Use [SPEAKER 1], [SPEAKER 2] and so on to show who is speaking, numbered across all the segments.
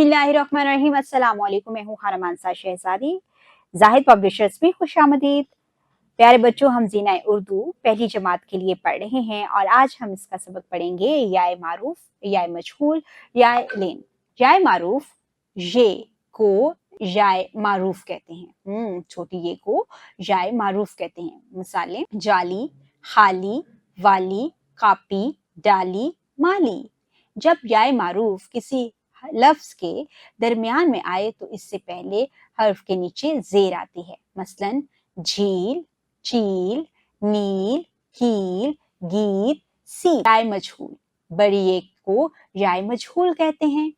[SPEAKER 1] बिस्मिल्लाहिर्रहमानिर्रहीम। अस्सलाम वालेकुम। मैं हूँ खाना मानसा शहजादी। जाहिद पब्लिशर्स में खुश आमदीद। प्यारे बच्चों, हम ज़ीना उर्दू पहली जमात के लिए पढ़ रहे हैं और आज हम इसका सबक पढ़ेंगे याय मारूफ, याय मजहूल, याय लेन। याय मारूफ, ये को याय मारूफ कहते हैं। छोटी ये को याय मारूफ कहते हैं। मिसालें: जाली, खाली, वाली, कापी, डाली, माली। जब याय मारूफ किसी लफ्ज के दरमियान में आए तो इससे पहले हर्फ के नीचे जेर आती है। मसलन झील, चील, नील, हील, गीत, सी। याय मजहूल, बड़ी एक को याय मजहूल कहते हैं।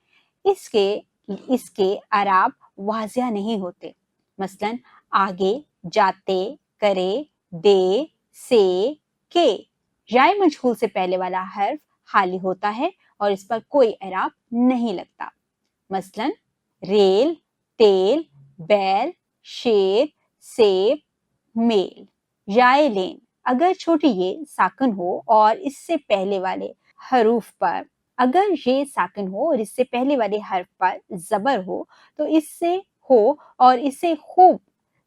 [SPEAKER 1] इसके अराब वाजिया नहीं होते। मसलन आगे, जाते, करे, दे, से, के। याय मजहूल से पहले वाला हर्फ खाली होता है और इस पर कोई एराब नहीं लगता। मसलन रेल, तेल, बैल, शेर, सेब, मेल। याय लेन, अगर छोटी ये साकिन हो और इससे पहले वाले हरूफ पर हर्फ पर जबर हो तो इसे खूब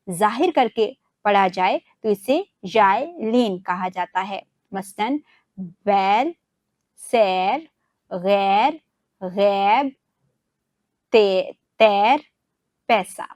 [SPEAKER 1] जाहिर करके पढ़ा जाए तो इसे याय लेन कहा जाता है। मसलन बैल, सैर, गैर, गैब, तैर, पैसा।